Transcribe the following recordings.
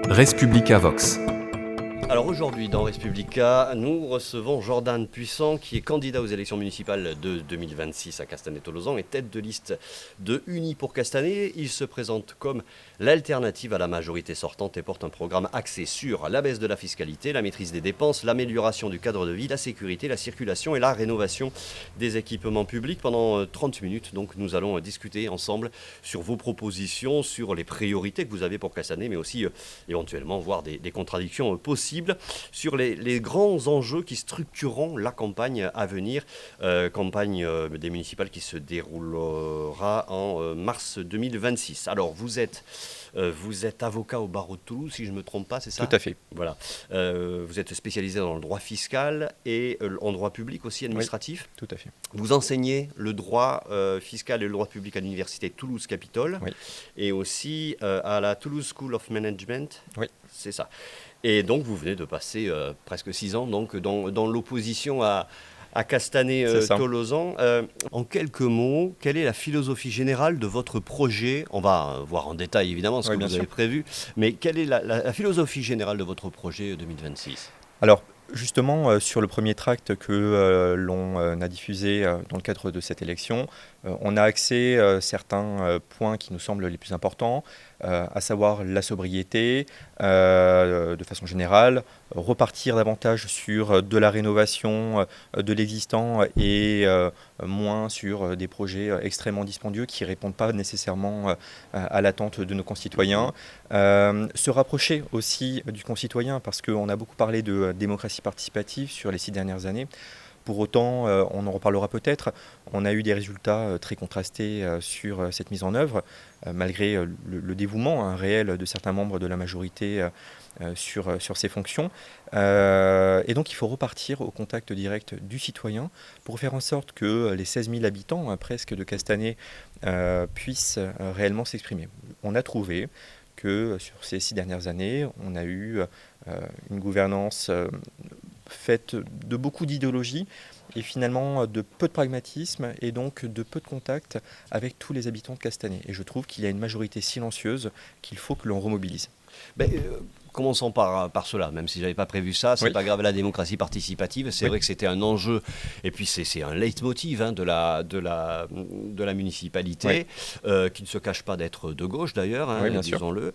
Res Publica Vox. Alors aujourd'hui, dans Res Publica, nous recevons Jordan Puissant, qui est candidat aux élections municipales de 2026 à Castanet-Tolosan et tête de liste de Unis pour Castanet. Il se présente comme l'alternative à la majorité sortante et porte un programme axé sur la baisse de la fiscalité, la maîtrise des dépenses, l'amélioration du cadre de vie, la sécurité, la circulation et la rénovation des équipements publics. Pendant 30 minutes, donc, nous allons discuter ensemble sur vos propositions, sur les priorités que vous avez pour Castanet, mais aussi éventuellement voir des contradictions possibles sur les grands enjeux qui structureront la campagne à venir, campagne des municipales qui se déroulera en mars 2026. Alors vous êtes avocat au barreau de Toulouse, si je ne me trompe pas, c'est ça ? Tout à fait. Voilà. Vous êtes spécialisé dans le droit fiscal et en droit public aussi administratif. Oui, tout à fait. Vous enseignez le droit fiscal et le droit public à l'université Toulouse-Capitole, Oui. et aussi à la Toulouse School of Management. Oui. C'est ça. Et donc, vous venez de passer presque 6 ans donc, dans l'opposition à Castanet-Tolosan. En quelques mots, quelle est la philosophie générale de votre projet ? On va voir en détail, évidemment, ce que vous avez prévu. Mais quelle est la philosophie générale de votre projet 2026 ? Alors, justement, sur le premier tract que l'on a diffusé dans le cadre de cette élection, on a axé certains points qui nous semblent les plus importants, à savoir la sobriété, de façon générale, repartir davantage sur de la rénovation de l'existant et moins sur des projets extrêmement dispendieux qui ne répondent pas nécessairement à l'attente de nos concitoyens. Se rapprocher aussi du concitoyen, parce qu'on a beaucoup parlé de démocratie participative sur les 6 dernières années. Pour autant, on en reparlera peut-être, on a eu des résultats très contrastés sur cette mise en œuvre, malgré le dévouement réel de certains membres de la majorité sur ces fonctions. Et donc il faut repartir au contact direct du citoyen pour faire en sorte que les 16 000 habitants presque de Castanet puissent réellement s'exprimer. On a trouvé que sur ces 6 dernières années, on a eu une gouvernance faite de beaucoup d'idéologie et finalement de peu de pragmatisme et donc de peu de contact avec tous les habitants de Castanet. Et je trouve qu'il y a une majorité silencieuse qu'il faut que l'on remobilise. Commençons par cela, même si je n'avais pas prévu ça, c'est pas grave, la démocratie participative, c'est vrai que c'était un enjeu, et puis c'est un leitmotiv de la municipalité, qui ne se cache pas d'être de gauche d'ailleurs, disons-le.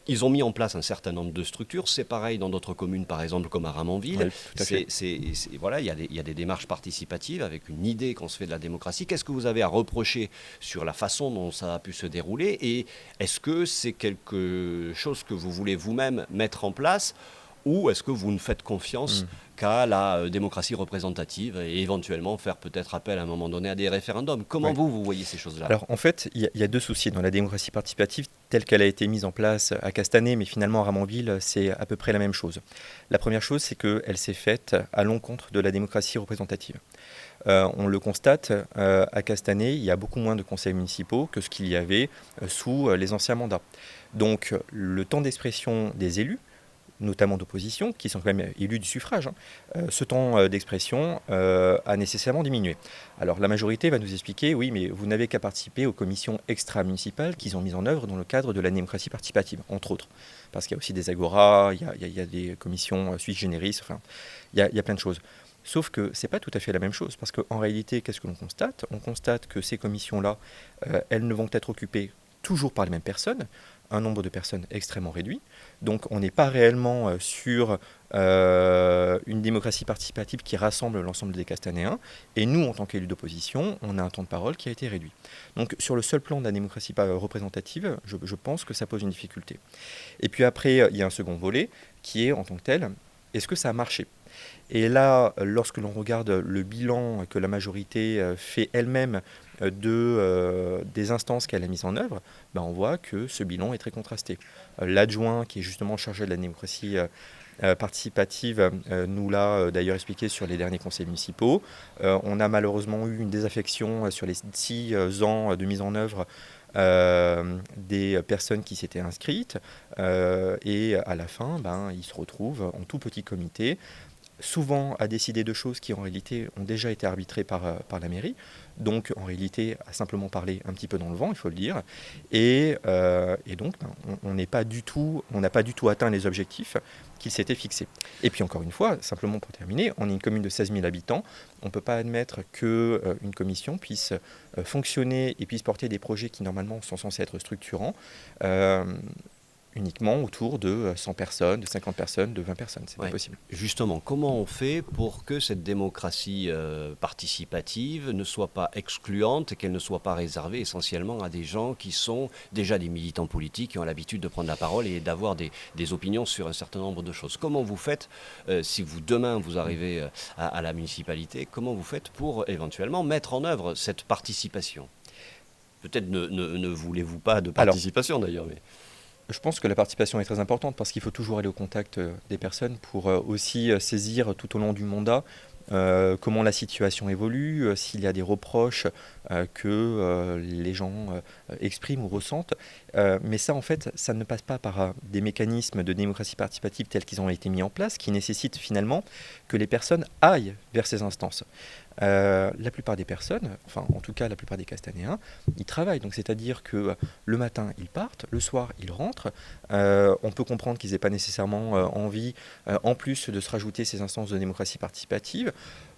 Ils ont mis en place un certain nombre de structures, c'est pareil dans d'autres communes, par exemple comme à Ramonville. Voilà, il y a des démarches participatives avec une idée qu'on se fait de la démocratie. Qu'est-ce que vous avez à reprocher sur la façon dont ça a pu se dérouler, et est-ce que c'est quelque chose que vous voulez vous-même mettre en place, ou est-ce que vous ne faites confiance qu'à la démocratie représentative et éventuellement faire peut-être appel à un moment donné à des référendums ? Comment vous voyez ces choses-là ? Alors en fait, il y a deux soucis dans la démocratie participative telle qu'elle a été mise en place à Castanet, mais finalement à Ramonville, c'est à peu près la même chose. La première chose, c'est qu'elle s'est faite à l'encontre de la démocratie représentative. On le constate, à Castanet, il y a beaucoup moins de conseils municipaux que ce qu'il y avait sous les anciens mandats. Donc le temps d'expression des élus, notamment d'opposition, qui sont quand même élus du suffrage, ce temps d'expression a nécessairement diminué. Alors la majorité va nous expliquer, oui, mais vous n'avez qu'à participer aux commissions extra-municipales qu'ils ont mises en œuvre dans le cadre de la démocratie participative, entre autres. Parce qu'il y a aussi des agoras, il y a des commissions sui generis, enfin, il y a plein de choses. Sauf que ce n'est pas tout à fait la même chose, parce qu'en réalité, qu'est-ce que l'on constate ? On constate que ces commissions-là, elles ne vont être occupées toujours par les mêmes personnes, un nombre de personnes extrêmement réduit. Donc on n'est pas réellement sur une démocratie participative qui rassemble l'ensemble des Castanéens. Et nous, en tant qu'élus d'opposition, on a un temps de parole qui a été réduit. Donc sur le seul plan de la démocratie représentative, je pense que ça pose une difficulté. Et puis après, il y a un second volet qui est, en tant que tel, est-ce que ça a marché ? Et là, lorsque l'on regarde le bilan que la majorité fait elle-même des instances qu'elle a mises en œuvre, on voit que ce bilan est très contrasté. L'adjoint, qui est justement chargé de la démocratie participative, nous l'a d'ailleurs expliqué sur les derniers conseils municipaux. On a malheureusement eu une désaffection sur les 6 ans de mise en œuvre des personnes qui s'étaient inscrites et à la fin, ils se retrouvent en tout petit comité souvent à décider de choses qui en réalité ont déjà été arbitrées par la mairie, donc en réalité à simplement parler un petit peu dans le vent, il faut le dire, et donc on n'a pas du tout atteint les objectifs qu'il s'était fixés. Et puis encore une fois, simplement pour terminer, on est une commune de 16 000 habitants, on ne peut pas admettre qu'une commission puisse fonctionner et puisse porter des projets qui normalement sont censés être structurants, uniquement autour de 100 personnes, de 50 personnes, de 20 personnes. C'est pas possible. Justement, comment on fait pour que cette démocratie participative ne soit pas excluante et qu'elle ne soit pas réservée essentiellement à des gens qui sont déjà des militants politiques, qui ont l'habitude de prendre la parole et d'avoir des opinions sur un certain nombre de choses? Comment vous faites, si demain vous arrivez à la municipalité, comment vous faites pour éventuellement mettre en œuvre cette participation? Peut-être ne voulez-vous pas de participation d'ailleurs, mais... Je pense que la participation est très importante parce qu'il faut toujours aller au contact des personnes pour aussi saisir tout au long du mandat comment la situation évolue, s'il y a des reproches que les gens expriment ou ressentent. Mais ça, en fait, ça ne passe pas par des mécanismes de démocratie participative tels qu'ils ont été mis en place, qui nécessitent finalement que les personnes aillent vers ces instances. La plupart des personnes, enfin en tout cas la plupart des Castanéens, ils travaillent. Donc c'est-à-dire que le matin ils partent, le soir ils rentrent. On peut comprendre qu'ils n'aient pas nécessairement envie, en plus de se rajouter ces instances de démocratie participative.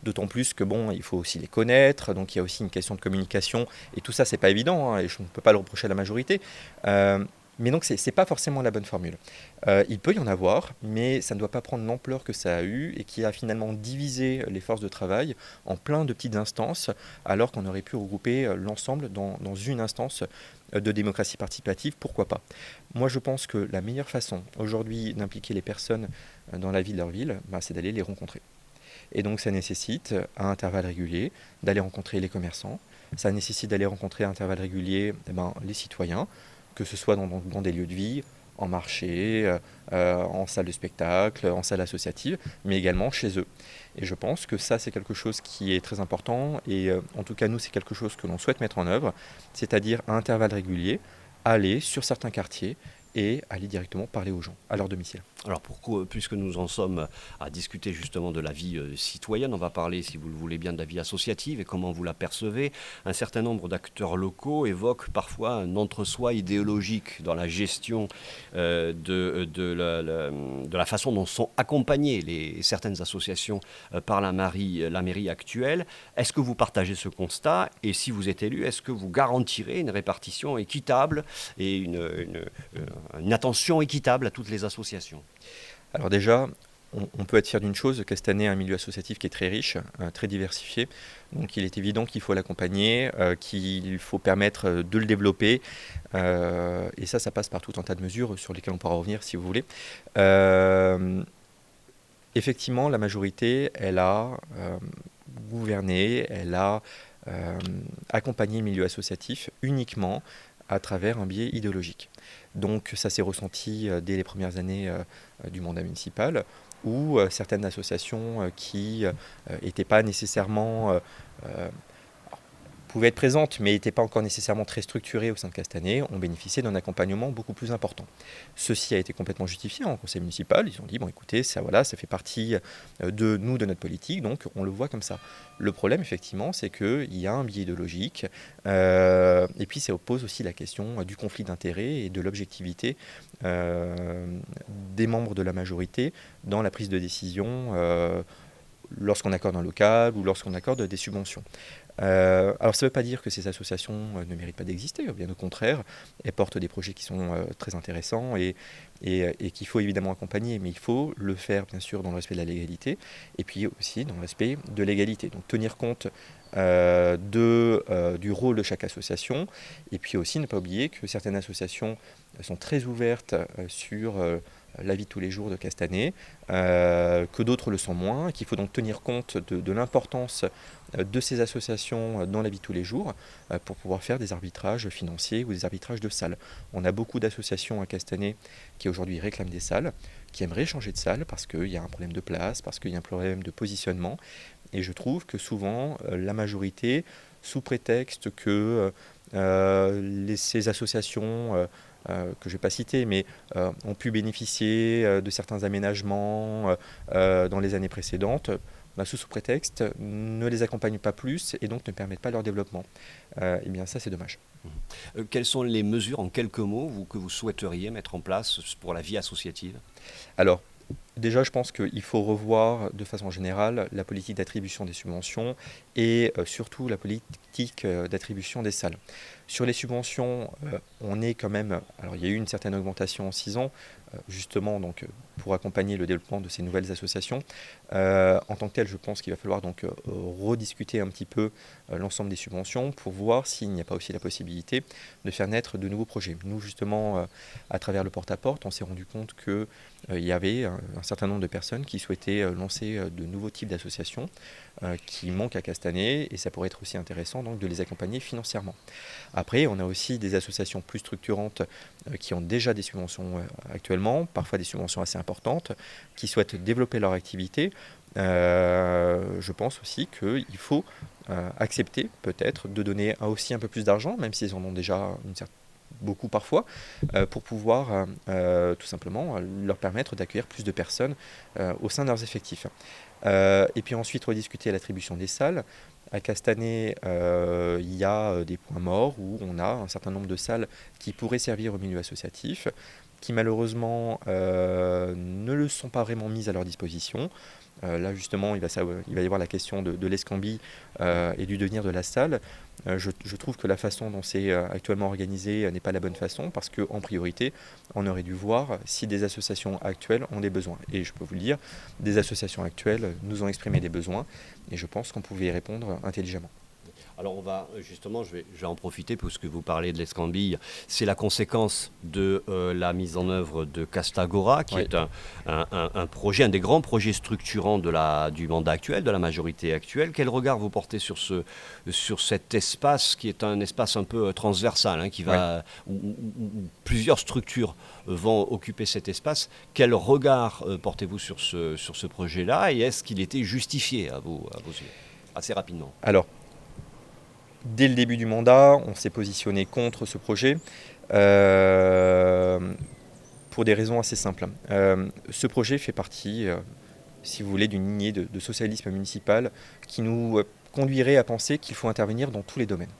D'autant plus que bon, il faut aussi les connaître. Donc il y a aussi une question de communication et tout ça c'est pas évident hein, et je ne peux pas le reprocher à la majorité. Mais donc, ce n'est pas forcément la bonne formule. Il peut y en avoir, mais ça ne doit pas prendre l'ampleur que ça a eu et qui a finalement divisé les forces de travail en plein de petites instances, alors qu'on aurait pu regrouper l'ensemble dans une instance de démocratie participative, pourquoi pas. Moi, je pense que la meilleure façon aujourd'hui d'impliquer les personnes dans la vie de leur ville, c'est d'aller les rencontrer. Et donc, ça nécessite, à intervalles réguliers, d'aller rencontrer les commerçants. Ça nécessite d'aller rencontrer à intervalles réguliers les citoyens, que ce soit dans des lieux de vie, en marché, en salle de spectacle, en salle associative, mais également chez eux. Et je pense que ça, c'est quelque chose qui est très important, et en tout cas, nous, c'est quelque chose que l'on souhaite mettre en œuvre, c'est-à-dire à intervalles réguliers, aller sur certains quartiers et aller directement parler aux gens, à leur domicile. Alors puisque nous en sommes à discuter justement de la vie citoyenne, on va parler, si vous le voulez bien, de la vie associative et comment vous la percevez. Un certain nombre d'acteurs locaux évoquent parfois un entre-soi idéologique dans la gestion de la façon dont sont accompagnées certaines associations par la mairie actuelle. Est-ce que vous partagez ce constat? Et si vous êtes élu, est-ce que vous garantirez une répartition équitable et une attention équitable à toutes les associations? Alors déjà, on peut être fier d'une chose, Castanet est un milieu associatif qui est très riche, très diversifié. Donc il est évident qu'il faut l'accompagner, qu'il faut permettre de le développer. Et ça passe par tout un tas de mesures sur lesquelles on pourra revenir si vous voulez. Effectivement, la majorité, elle a gouverné, elle a accompagné le milieu associatif uniquement à travers un biais idéologique. Donc ça s'est ressenti dès les premières années du mandat municipal, où certaines associations qui n'étaient pas nécessairement pouvaient être présentes, mais n'étaient pas encore nécessairement très structurées au sein de Castanet, ont bénéficié d'un accompagnement beaucoup plus important. Ceci a été complètement justifié en conseil municipal. Ils ont dit, bon écoutez, ça fait partie de nous, de notre politique, donc on le voit comme ça. Le problème, effectivement, c'est qu'il y a un biais idéologique, et puis ça oppose aussi la question du conflit d'intérêts et de l'objectivité des membres de la majorité dans la prise de décision lorsqu'on accorde un local ou lorsqu'on accorde des subventions. Alors ça ne veut pas dire que ces associations ne méritent pas d'exister, bien au contraire, elles portent des projets qui sont très intéressants et qu'il faut évidemment accompagner, mais il faut le faire bien sûr dans le respect de la légalité et puis aussi dans le respect de l'égalité. Donc tenir compte du rôle de chaque association et puis aussi ne pas oublier que certaines associations sont très ouvertes sur la vie de tous les jours de Castanet, que d'autres le sont moins, qu'il faut donc tenir compte de l'importance de ces associations dans la vie de tous les jours pour pouvoir faire des arbitrages financiers ou des arbitrages de salles. On a beaucoup d'associations à Castanet qui aujourd'hui réclament des salles, qui aimeraient changer de salle parce qu'il y a un problème de place, parce qu'il y a un problème de positionnement. Et je trouve que souvent, la majorité, sous prétexte que Ces associations que je ne vais pas citer, mais ont pu bénéficier de certains aménagements dans les années précédentes, sous prétexte ne les accompagnent pas plus et donc ne permettent pas leur développement. Eh bien ça, c'est dommage. Quelles sont les mesures, en quelques mots, que vous souhaiteriez mettre en place pour la vie associative ? Alors, déjà, je pense qu'il faut revoir de façon générale la politique d'attribution des subventions et surtout la politique d'attribution des salles. Sur les subventions, on est quand même... Alors, il y a eu une certaine augmentation en 6 ans, justement donc, pour accompagner le développement de ces nouvelles associations. En tant que tel, je pense qu'il va falloir donc rediscuter un petit peu l'ensemble des subventions pour voir s'il n'y a pas aussi la possibilité de faire naître de nouveaux projets. Nous, justement, à travers le porte-à-porte, on s'est rendu compte qu'il y avait un certain nombre de personnes qui souhaitaient lancer de nouveaux types d'associations qui manquent à Castanet, et ça pourrait être aussi intéressant donc, de les accompagner financièrement. Après, on a aussi des associations plus structurantes qui ont déjà des subventions actuellement, parfois des subventions assez importantes, qui souhaitent développer leur activité. Je pense aussi qu'il faut accepter peut-être de donner aussi un peu plus d'argent, même s'ils en ont déjà beaucoup parfois, pour pouvoir tout simplement leur permettre d'accueillir plus de personnes au sein de leurs effectifs. Et puis ensuite rediscuter l'attribution des salles. À Castanet, il y a des points morts où on a un certain nombre de salles qui pourraient servir au milieu associatif, qui malheureusement ne le sont pas vraiment mises à leur disposition. Là justement, il va y avoir la question de l'escambie et du devenir de la salle. Je trouve que la façon dont c'est actuellement organisé n'est pas la bonne façon, parce qu'en priorité, on aurait dû voir si des associations actuelles ont des besoins. Et je peux vous le dire, des associations actuelles nous ont exprimé des besoins, et je pense qu'on pouvait y répondre intelligemment. Alors on va justement, je vais en profiter puisque vous parlez de l'escambille. C'est la conséquence de la mise en œuvre de Castagora, qui est un projet, un des grands projets structurants du mandat actuel, de la majorité actuelle. Quel regard vous portez sur cet espace qui est un espace un peu transversal, hein, où plusieurs structures vont occuper cet espace? Quel regard portez-vous sur ce projet-là, et est-ce qu'il était justifié à vos yeux? Assez rapidement. Alors, dès le début du mandat, on s'est positionné contre ce projet pour des raisons assez simples. Ce projet fait partie, si vous voulez, d'une lignée de socialisme municipal qui nous conduirait à penser qu'il faut intervenir dans tous les domaines.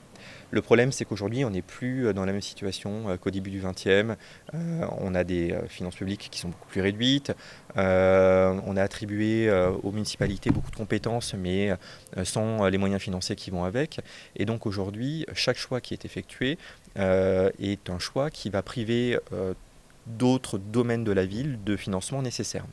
Le problème, c'est qu'aujourd'hui, on n'est plus dans la même situation qu'au début du XXe. On a des finances publiques qui sont beaucoup plus réduites. On a attribué aux municipalités beaucoup de compétences, mais sans les moyens financiers qui vont avec. Et donc aujourd'hui, chaque choix qui est effectué est un choix qui va priver d'autres domaines de la ville de financement nécessaire.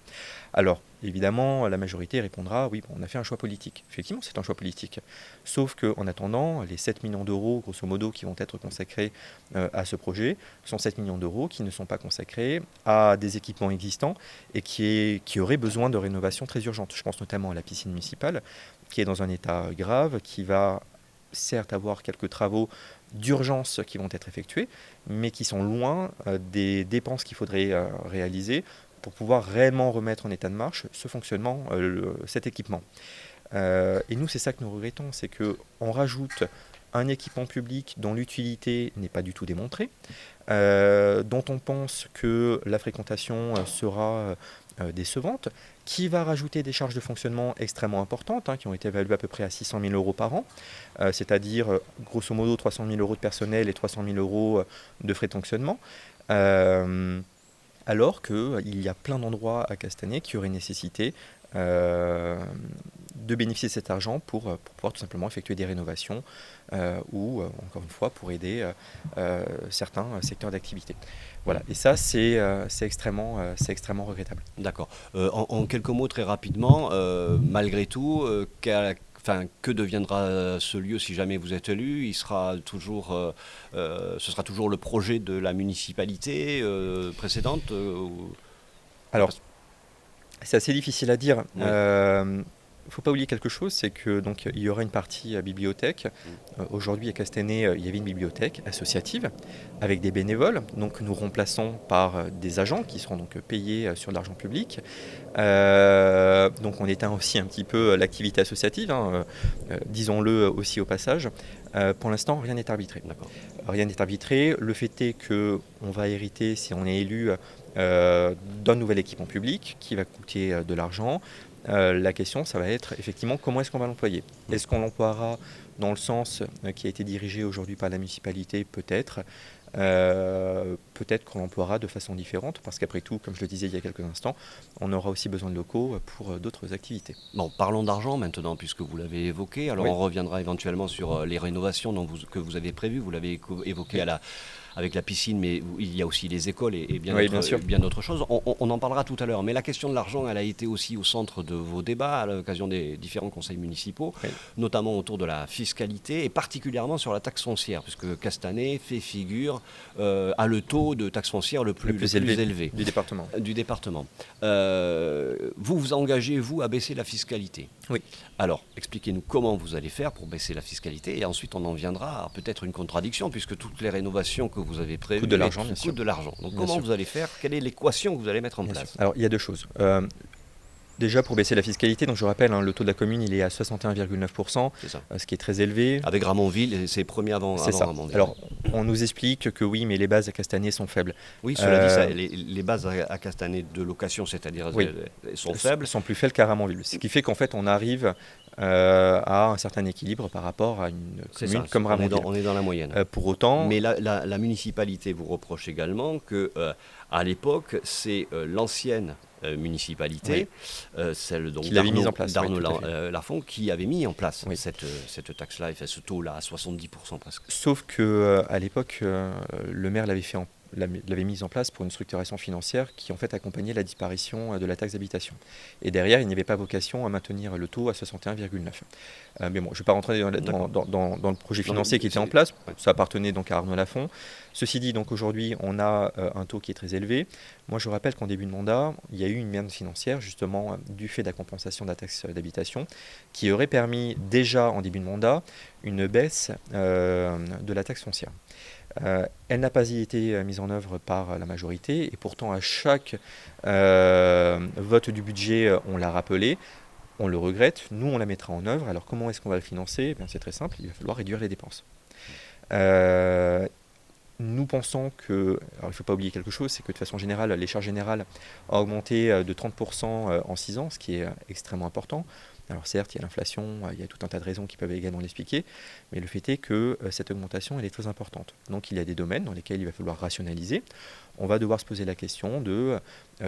Alors, évidemment, la majorité répondra, oui, on a fait un choix politique. Effectivement, c'est un choix politique. Sauf qu'en attendant, les 7 millions d'euros, grosso modo, qui vont être consacrés à ce projet, sont 7 millions d'euros qui ne sont pas consacrés à des équipements existants et qui auraient besoin de rénovation très urgente. Je pense notamment à la piscine municipale, qui est dans un état grave, qui va certes avoir quelques travaux d'urgence qui vont être effectués, mais qui sont loin des dépenses qu'il faudrait réaliser pour pouvoir réellement remettre en état de marche ce fonctionnement, cet équipement. Et nous, c'est ça que nous regrettons, c'est qu'on rajoute un équipement public dont l'utilité n'est pas du tout démontrée, dont on pense que la fréquentation sera décevante, qui va rajouter des charges de fonctionnement extrêmement importantes, qui ont été évaluées à peu près à 600 000 euros par an, c'est-à-dire grosso modo 300 000 euros de personnel et 300 000 euros de frais de fonctionnement, alors qu'il y a plein d'endroits à Castanet qui auraient nécessité de bénéficier de cet argent pour pouvoir tout simplement effectuer des rénovations ou, encore une fois, pour aider certains secteurs d'activité. Voilà, et ça, c'est extrêmement regrettable. D'accord. En quelques mots, très rapidement, malgré tout, que deviendra ce lieu si jamais vous êtes élu? Ce sera toujours le projet de la municipalité précédente Alors, c'est assez difficile à dire. Oui. ne faut pas oublier quelque chose, c'est que donc il y aura une partie bibliothèque. Aujourd'hui à Castanet, il y avait une bibliothèque associative avec des bénévoles. Donc nous remplaçons par des agents qui seront donc payés sur de l'argent public. Donc on éteint aussi un petit peu l'activité associative, hein, disons-le aussi au passage. Pour l'instant, rien n'est arbitré. Rien n'est arbitré. Le fait est qu'on va hériter, si on est élu, d'un nouvel équipement public qui va coûter de l'argent. La question, ça va être effectivement comment est-ce qu'on va l'employer. Est-ce qu'on l'emploiera dans le sens qui a été dirigé aujourd'hui par la municipalité? Peut-être. Peut-être qu'on l'emploiera de façon différente, parce qu'après tout, comme je le disais il y a quelques instants, on aura aussi besoin de locaux pour d'autres activités. Bon, parlons d'argent maintenant, puisque vous l'avez évoqué. Alors, oui, on reviendra éventuellement sur les rénovations que vous avez prévues. Vous l'avez évoqué avec la piscine, mais il y a aussi les écoles et bien, oui, bien d'autres choses. On en parlera tout à l'heure. Mais la question de l'argent, elle a été aussi au centre de vos débats à l'occasion des différents conseils municipaux, oui, notamment autour de la fiscalité et particulièrement sur la taxe foncière, puisque Castanet fait figure à le taux de taxe foncière le plus élevé du département. Vous vous engagez, vous, à baisser la fiscalité. Oui. Alors, expliquez-nous comment vous allez faire pour baisser la fiscalité et ensuite on en viendra à peut-être une contradiction puisque toutes les rénovations que vous avez prévues coûtent de l'argent, bien sûr. Coûtent de l'argent. Donc bien comment sûr. Vous allez faire? Quelle est l'équation que vous allez mettre en place? Alors, il y a deux choses. Déjà, pour baisser la fiscalité, donc je rappelle, le taux de la commune, il est à 61,9%, ce qui est très élevé. Avec Ramonville, c'est premier avant Ramonville. Alors, on nous explique que oui, mais les bases à Castanet sont faibles. Oui, cela dit, ça, les bases à Castanet de location, c'est-à-dire oui, sont faibles. Sont plus faibles qu'à Ramonville. Ce qui fait qu'en fait, on arrive à un certain équilibre par rapport à une commune comme Ramonville. On est dans la moyenne. Pour autant... Mais la municipalité vous reproche également que, à l'époque, c'est l'ancienne municipalité, celle d'Arnaud Lafont, qui avait mis en place cette taxe-là, ce taux-là à 70% presque. Sauf qu'à l'époque, le maire l'avait mise en place pour une structuration financière qui en fait accompagnait la disparition de la taxe d'habitation. Et derrière, il n'y avait pas vocation à maintenir le taux à 61,9. Mais bon, je ne vais pas rentrer dans le projet financier qui était en place, ça appartenait donc à Arnaud Lafont. Ceci dit, donc aujourd'hui, on a un taux qui est très élevé. Moi, je rappelle qu'en début de mandat, il y a eu une manne financière, justement, du fait de la compensation de la taxe d'habitation, qui aurait permis déjà en début de mandat une baisse de la taxe foncière. Elle n'a pas été mise en œuvre par la majorité et pourtant à chaque vote du budget, on l'a rappelé, on le regrette, nous on la mettra en œuvre. Alors comment est-ce qu'on va le financer? C'est très simple, il va falloir réduire les dépenses. Nous pensons que, alors il ne faut pas oublier quelque chose, c'est que de façon générale, les charges générales ont augmenté de 30% en 6 ans, ce qui est extrêmement important. Alors certes, il y a l'inflation, il y a tout un tas de raisons qui peuvent également l'expliquer, mais le fait est que cette augmentation, elle est très importante. Donc il y a des domaines dans lesquels il va falloir rationaliser. On va devoir se poser la question de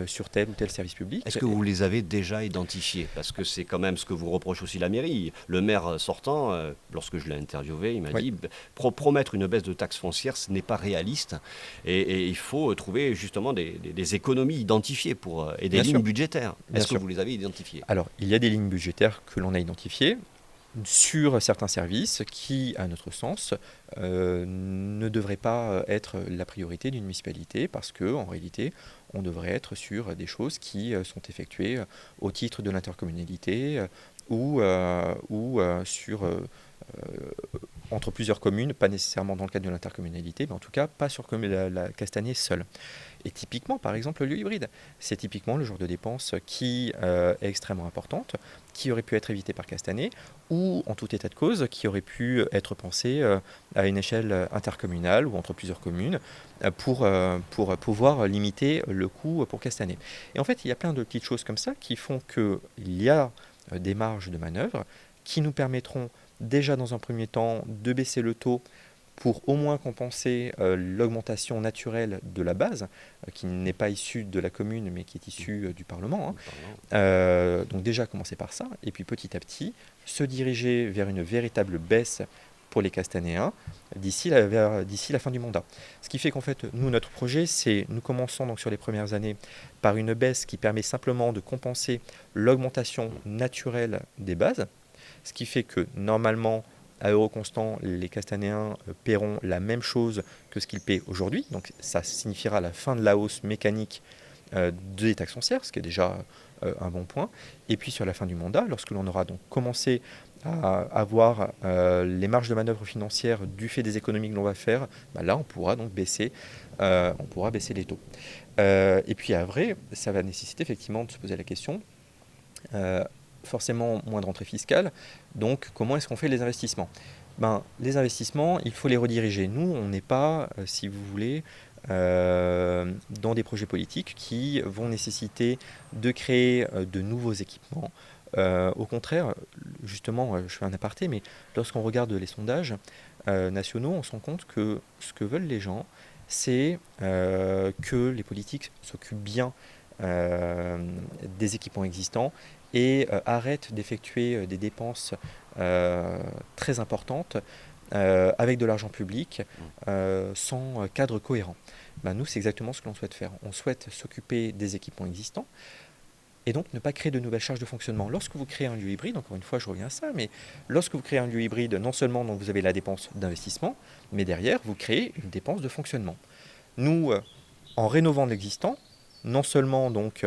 sur tel ou tel service public. Est-ce que vous les avez déjà identifiés? Parce que c'est quand même ce que vous reproche aussi la mairie. Le maire sortant, lorsque je l'ai interviewé, il m'a dit promettre une baisse de taxes foncières, ce n'est pas réaliste. Et il faut trouver justement des économies identifiées et des lignes budgétaires. Est-ce que vous les avez identifiées? Alors, il y a des lignes budgétaires que l'on a identifiées sur certains services qui, à notre sens, ne devraient pas être la priorité d'une municipalité parce qu'en réalité, on devrait être sur des choses qui sont effectuées au titre de l'intercommunalité ou entre plusieurs communes, pas nécessairement dans le cadre de l'intercommunalité, mais en tout cas pas sur la Castanet seule. Et typiquement, par exemple, le lieu hybride, c'est typiquement le genre de dépense qui est extrêmement importante, qui aurait pu être évitée par Castanet, ou en tout état de cause, qui aurait pu être pensée à une échelle intercommunale ou entre plusieurs communes pour pouvoir limiter le coût pour Castanet. Et en fait, il y a plein de petites choses comme ça qui font qu'il y a des marges de manœuvre qui nous permettront déjà dans un premier temps de baisser le taux pour au moins compenser l'augmentation naturelle de la base, qui n'est pas issue de la commune, mais qui est issue du Parlement. Donc déjà commencer par ça, et puis petit à petit, se diriger vers une véritable baisse pour les Castanéens d'ici la fin du mandat. Ce qui fait qu'en fait, nous, notre projet, c'est, nous commençons donc sur les premières années par une baisse qui permet simplement de compenser l'augmentation naturelle des bases, ce qui fait que normalement, à euro constant, les Castanéens paieront la même chose que ce qu'ils paient aujourd'hui. Donc ça signifiera la fin de la hausse mécanique des taxes foncières, ce qui est déjà un bon point. Et puis sur la fin du mandat, lorsque l'on aura donc commencé à avoir les marges de manœuvre financières du fait des économies que l'on va faire, là on pourra donc baisser les taux. Et puis après, ça va nécessiter effectivement de se poser la question, forcément moins de rentrée fiscale, donc comment est-ce qu'on fait les investissements? Les investissements, il faut les rediriger. Nous, on n'est pas, si vous voulez, dans des projets politiques qui vont nécessiter de créer de nouveaux équipements. Au contraire, justement, je fais un aparté, mais lorsqu'on regarde les sondages nationaux, on se rend compte que ce que veulent les gens, c'est que les politiques s'occupent bien des équipements existants et arrêtent d'effectuer des dépenses très importantes avec de l'argent public sans cadre cohérent. Nous, c'est exactement ce que l'on souhaite faire. On souhaite s'occuper des équipements existants et donc ne pas créer de nouvelles charges de fonctionnement. Lorsque vous créez un lieu hybride, encore une fois je reviens à ça, mais lorsque vous créez un lieu hybride, non seulement donc, vous avez la dépense d'investissement, mais derrière vous créez une dépense de fonctionnement. Nous, en rénovant l'existant, non seulement donc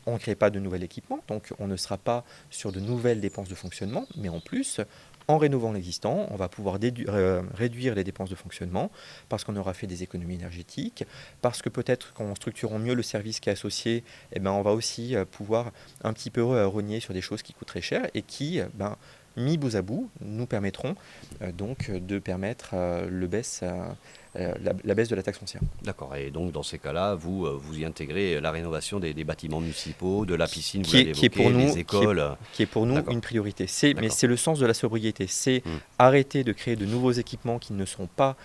on ne crée pas de nouvel équipement, donc on ne sera pas sur de nouvelles dépenses de fonctionnement, mais en plus, en rénovant l'existant, on va pouvoir réduire les dépenses de fonctionnement parce qu'on aura fait des économies énergétiques, parce que peut-être qu'en structurant mieux le service qui est associé, on va aussi pouvoir un petit peu rogner sur des choses qui coûtent très cher et qui, mis bout à bout, nous permettront donc de permettre la baisse de la taxe foncière. D'accord, et donc dans ces cas-là, vous y intégrez la rénovation des bâtiments municipaux, de la piscine, vous l'avez évoqué, des écoles. Qui est pour nous une priorité. Mais c'est le sens de la sobriété, c'est arrêter de créer de nouveaux équipements qui ne sont pas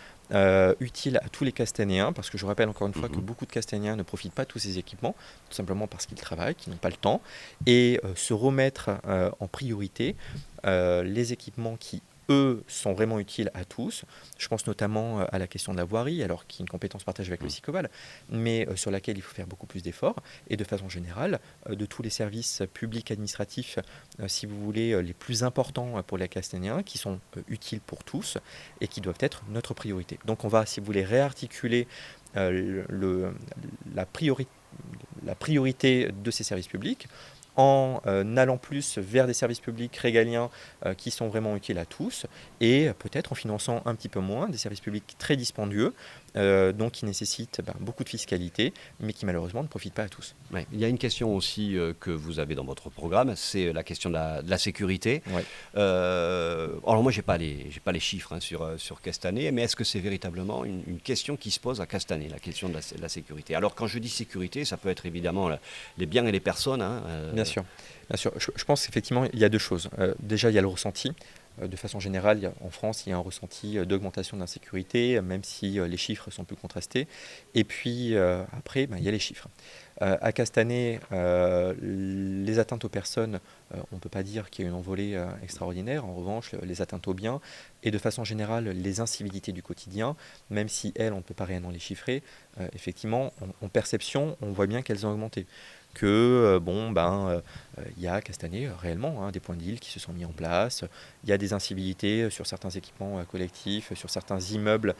utiles à tous les Castanéens, parce que je rappelle encore une fois que beaucoup de Castanéens ne profitent pas de tous ces équipements, tout simplement parce qu'ils travaillent, qu'ils n'ont pas le temps, et se remettre en priorité les équipements qui eux sont vraiment utiles à tous. Je pense notamment à la question de la voirie, alors qui est une compétence partagée avec le SICOVAL, mais sur laquelle il faut faire beaucoup plus d'efforts. Et de façon générale, de tous les services publics administratifs, si vous voulez, les plus importants pour les Castanéens, qui sont utiles pour tous et qui doivent être notre priorité. Donc on va, si vous voulez, réarticuler la priorité de ces services publics en allant plus vers des services publics régaliens qui sont vraiment utiles à tous et peut-être en finançant un petit peu moins des services publics très dispendieux, donc qui nécessitent beaucoup de fiscalité, mais qui malheureusement ne profitent pas à tous. Ouais. Il y a une question aussi que vous avez dans votre programme, c'est la question de la sécurité. Ouais. Alors moi, j'ai pas les chiffres sur Castanet, mais est-ce que c'est véritablement une question qui se pose à Castanet, la question de la sécurité? Alors quand je dis sécurité, ça peut être évidemment les biens et les personnes. Bien sûr. Je pense qu'effectivement, il y a deux choses. Déjà, il y a le ressenti. De façon générale, en France, il y a un ressenti d'augmentation de l'insécurité, même si les chiffres sont plus contrastés. Et puis, après, il y a les chiffres. À Castanet, les atteintes aux personnes, on ne peut pas dire qu'il y a une envolée extraordinaire. En revanche, les atteintes aux biens et de façon générale, les incivilités du quotidien, même si elles, on ne peut pas réellement les chiffrer, effectivement, en perception, on voit bien qu'elles ont augmenté. Que il y a à Castanet réellement des points de deal qui se sont mis en place, il y a des incivilités sur certains équipements collectifs, sur certains immeubles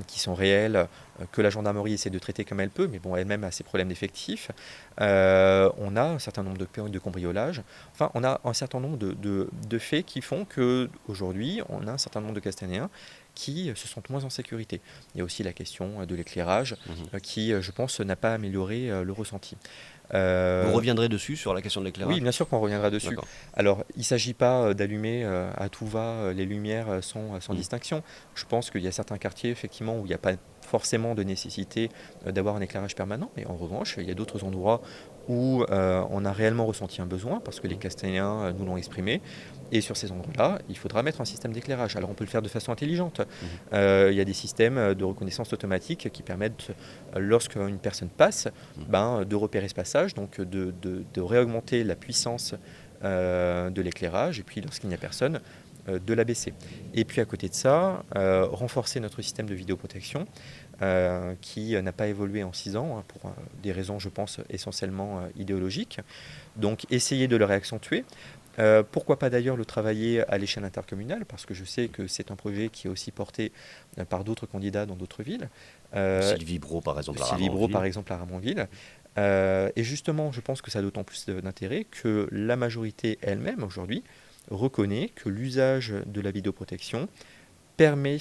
qui sont réels, que la gendarmerie essaie de traiter comme elle peut, mais elle-même a ses problèmes d'effectifs. On a un certain nombre de cambriolages, enfin on a un certain nombre de faits qui font qu'aujourd'hui on a un certain nombre de Castanéens qui se sentent moins en sécurité. Il y a aussi la question de l'éclairage qui, je pense, n'a pas amélioré le ressenti. Vous reviendrez dessus sur la question de l'éclairage? Oui, bien sûr qu'on reviendra dessus. D'accord. Alors, il ne s'agit pas d'allumer à tout va les lumières sans distinction. Je pense qu'il y a certains quartiers, effectivement, où il n'y a pas forcément de nécessité d'avoir un éclairage permanent, mais en revanche, il y a d'autres endroits où on a réellement ressenti un besoin, parce que les Castanéens nous l'ont exprimé. Et sur ces endroits-là, il faudra mettre un système d'éclairage. Alors on peut le faire de façon intelligente. Il y a des systèmes de reconnaissance automatique qui permettent, lorsqu'une personne passe, de repérer ce passage, donc de réaugmenter la puissance de l'éclairage, et puis lorsqu'il n'y a personne, de la baisser. Et puis à côté de ça, renforcer notre système de vidéoprotection qui n'a pas évolué en 6 ans, pour des raisons, je pense, essentiellement idéologiques. Donc essayer de le réaccentuer. Pourquoi pas d'ailleurs le travailler à l'échelle intercommunale, parce que je sais que c'est un projet qui est aussi porté par d'autres candidats dans d'autres villes. Sylvie Brault, par exemple, à Sylvie Brault, Ramonville. par exemple, à Ramonville. Et justement, je pense que ça a d'autant plus d'intérêt que la majorité elle-même, aujourd'hui, reconnaît que l'usage de la vidéoprotection permet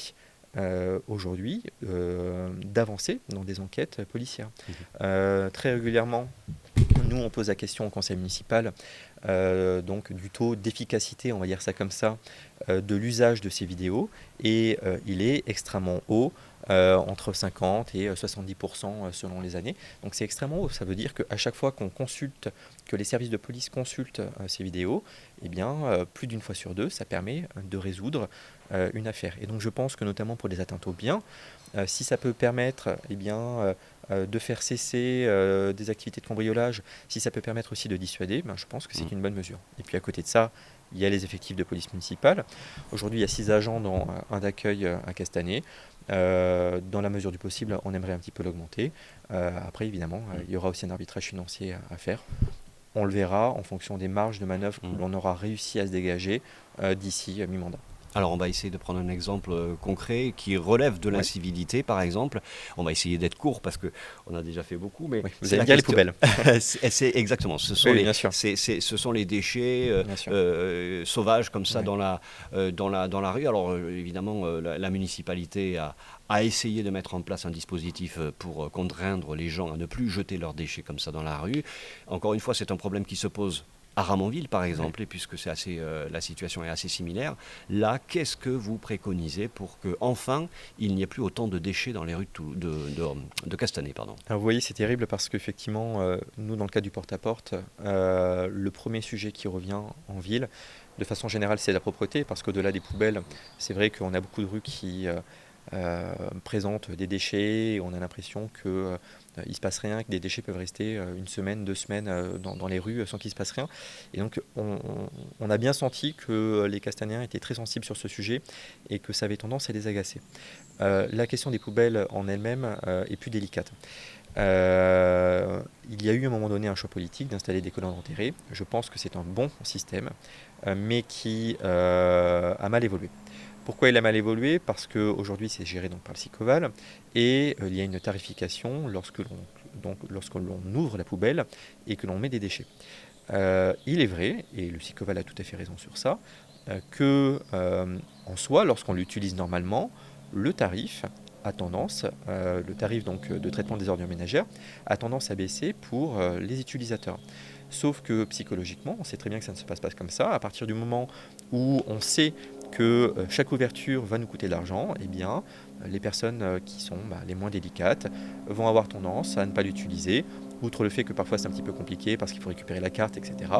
aujourd'hui d'avancer dans des enquêtes policières. Très régulièrement, nous, on pose la question au conseil municipal donc du taux d'efficacité, on va dire ça comme ça, de l'usage de ces vidéos, et il est extrêmement haut, entre 50 et 70% selon les années. Donc c'est extrêmement haut. Ça veut dire qu'à chaque fois qu'on consulte, que les services de police consultent ces vidéos, eh bien, plus d'une fois sur deux, ça permet de résoudre une affaire. Et donc je pense que notamment pour les atteintes aux biens, si ça peut permettre eh bien, de faire cesser des activités de cambriolage, si ça peut permettre aussi de dissuader, ben, je pense que c'est une bonne mesure. Et puis à côté de ça, il y a les effectifs de police municipale. Aujourd'hui, il y a 6 agents dans un d'accueil à Castanet. Dans la mesure du possible, on aimerait un petit peu l'augmenter. Après, évidemment, il y aura aussi un arbitrage financier à faire. On le verra en fonction des marges de manœuvre que l'on aura réussi à se dégager d'ici mi-mandat. Alors on va essayer de prendre un exemple concret qui relève de l'incivilité, par exemple. On va essayer d'être court parce qu'on a déjà fait beaucoup. Mais oui, vous allez dire les poubelles. C'est exactement. Ce sont, ce sont les déchets sauvages comme ça dans la rue. Alors évidemment, la municipalité a essayé de mettre en place un dispositif pour contraindre les gens à ne plus jeter leurs déchets comme ça dans la rue. Encore une fois, c'est un problème qui se pose à Ramonville, par exemple, et puisque c'est la situation est assez similaire. Là, qu'est-ce que vous préconisez pour que, enfin, il n'y ait plus autant de déchets dans les rues de Castanet, pardon. Alors vous voyez, c'est terrible parce qu'effectivement, nous, dans le cas du porte-à-porte, le premier sujet qui revient en ville, de façon générale, c'est la propreté, parce qu'au-delà des poubelles, c'est vrai qu'on a beaucoup de rues qui présentent des déchets, et on a l'impression que il ne se passe rien, que des déchets peuvent rester une semaine, 2 semaines dans les rues sans qu'il se passe rien. Et donc on a bien senti que les Castanéens étaient très sensibles sur ce sujet et que ça avait tendance à les agacer. La question des poubelles en elle-même est plus délicate. Il y a eu à un moment donné un choix politique d'installer des colonnes enterrées. Je pense que c'est un bon système, mais qui a mal évolué. Pourquoi il a mal évolué? Parce qu'aujourd'hui c'est géré donc par le SICOVAL et il y a une tarification lorsque l'on ouvre la poubelle et que l'on met des déchets. Il est vrai, et le SICOVAL a tout à fait raison sur ça, que en soi, lorsqu'on l'utilise normalement, le tarif a tendance, le tarif donc de traitement des ordures ménagères, a tendance à baisser pour les utilisateurs. Sauf que psychologiquement, on sait très bien que ça ne se passe pas comme ça. À partir du moment où on sait que chaque ouverture va nous coûter de l'argent, eh bien, les personnes qui sont les moins délicates vont avoir tendance à ne pas l'utiliser, outre le fait que parfois c'est un petit peu compliqué parce qu'il faut récupérer la carte, etc.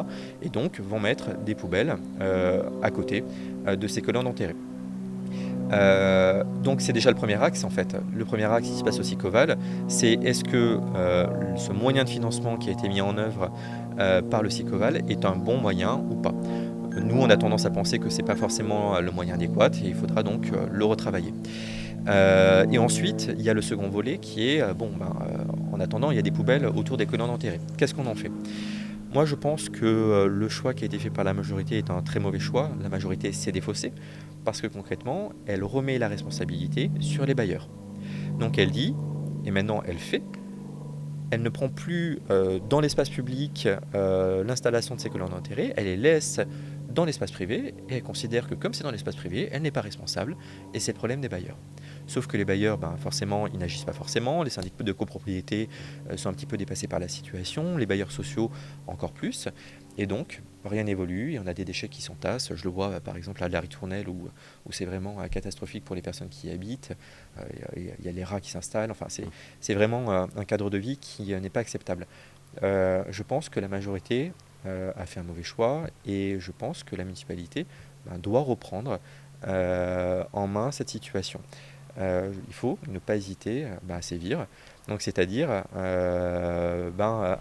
Et donc vont mettre des poubelles à côté de ces colonnes enterrées. Donc c'est déjà le premier axe en fait. Le premier axe qui se passe au SICOVAL, c'est est-ce que ce moyen de financement qui a été mis en œuvre par le SICOVAL est un bon moyen ou pas. Nous, on a tendance à penser que ce n'est pas forcément le moyen adéquat et il faudra donc le retravailler. Et ensuite, il y a le second volet qui est, en attendant, il y a des poubelles autour des colonnes enterrées. Qu'est-ce qu'on en fait ? Moi, je pense que le choix qui a été fait par la majorité est un très mauvais choix. La majorité s'est défaussée parce que concrètement, elle remet la responsabilité sur les bailleurs. Donc elle dit, et maintenant elle fait, elle ne prend plus dans l'espace public l'installation de ces colonnes enterrées, elle les laisse dans l'espace privé et elle considère que comme c'est dans l'espace privé, elle n'est pas responsable et c'est le problème des bailleurs. Sauf que les bailleurs, forcément, ils n'agissent pas forcément, les syndicats de copropriété sont un petit peu dépassés par la situation, les bailleurs sociaux encore plus, et donc rien n'évolue et on a des déchets qui s'entassent. Je le vois par exemple à la Ritournelle où c'est vraiment catastrophique pour les personnes qui y habitent, il y a les rats qui s'installent, enfin c'est vraiment un cadre de vie qui n'est pas acceptable. Je pense que la majorité a fait un mauvais choix et je pense que la municipalité doit reprendre en main cette situation. Il faut ne pas hésiter à sévir. Donc c'est-à-dire à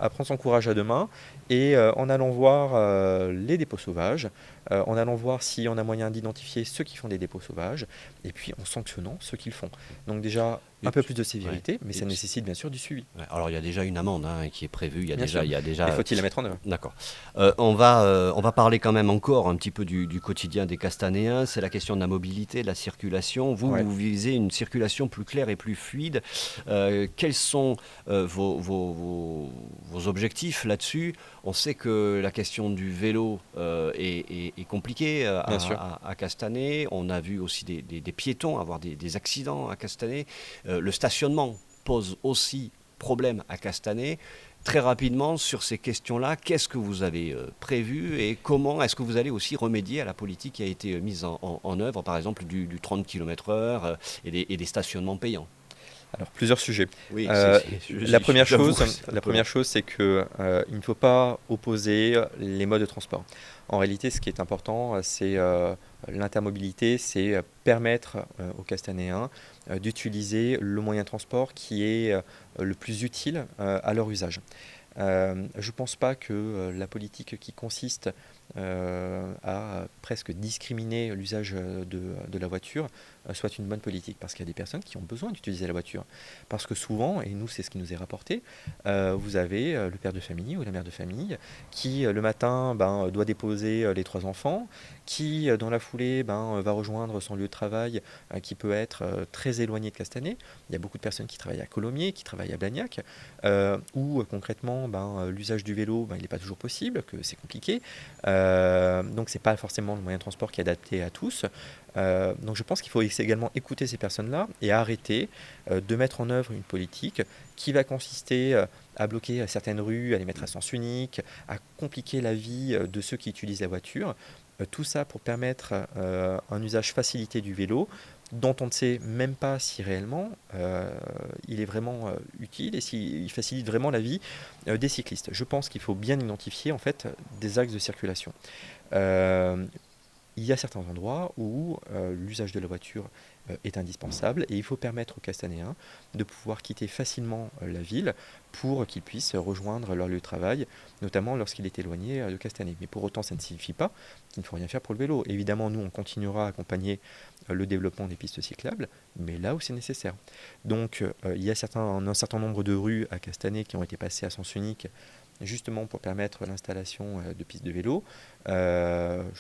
prendre son courage à deux mains et en allant voir les dépôts sauvages, en allant voir si on a moyen d'identifier ceux qui font des dépôts sauvages, et puis en sanctionnant ceux qui le font. Donc déjà un peu plus de sévérité, mais ça nécessite bien sûr du suivi. Alors il y a déjà une amende qui est prévue, il y a déjà. Mais faut-il la mettre en œuvre? D'accord. On va parler quand même encore un petit peu du quotidien des Castanéens. C'est la question de la mobilité, de la circulation. Vous visez une circulation plus claire et plus fluide. Quels sont vos objectifs là-dessus? On sait que la question du vélo est compliquée à Castanet. On a vu aussi des piétons avoir des accidents à Castanet. Le stationnement pose aussi problème à Castanet. Très rapidement, sur ces questions-là, qu'est-ce que vous avez prévu et comment est-ce que vous allez aussi remédier à la politique qui a été mise en œuvre, par exemple du 30 km/h et des stationnements payants? Alors, plusieurs sujets. Oui, la première chose, c'est qu'il ne faut pas opposer les modes de transport. En réalité, ce qui est important, c'est l'intermobilité, c'est permettre aux Castanéens d'utiliser le moyen de transport qui est le plus utile à leur usage. Je ne pense pas que la politique qui consiste à presque discriminer l'usage de la voiture soit une bonne politique, parce qu'il y a des personnes qui ont besoin d'utiliser la voiture. Parce que souvent, et nous c'est ce qui nous est rapporté, vous avez le père de famille ou la mère de famille qui le matin doit déposer les 3 enfants, qui dans la foulée va rejoindre son lieu de travail qui peut être très éloigné de Castanet. Il y a beaucoup de personnes qui travaillent à Colomiers, qui travaillent à Blagnac, où concrètement l'usage du vélo il n'est pas toujours possible, que c'est compliqué. Donc c'est pas forcément le moyen de transport qui est adapté à tous. Donc je pense qu'il faut également écouter ces personnes-là et arrêter de mettre en œuvre une politique qui va consister à bloquer certaines rues, à les mettre à sens unique, à compliquer la vie de ceux qui utilisent la voiture. Tout ça pour permettre un usage facilité du vélo dont on ne sait même pas si réellement il est vraiment utile et s'il facilite vraiment la vie des cyclistes. Je pense qu'il faut bien identifier en fait des axes de circulation. Il y a certains endroits où l'usage de la voiture est indispensable et il faut permettre aux Castanéens de pouvoir quitter facilement la ville pour qu'ils puissent rejoindre leur lieu de travail, notamment lorsqu'il est éloigné de Castanet. Mais pour autant, ça ne signifie pas qu'il ne faut rien faire pour le vélo. Évidemment, nous, on continuera à accompagner le développement des pistes cyclables, mais là où c'est nécessaire. Donc, il y a un certain nombre de rues à Castanet qui ont été passées à sens unique justement pour permettre l'installation de pistes de vélo. Je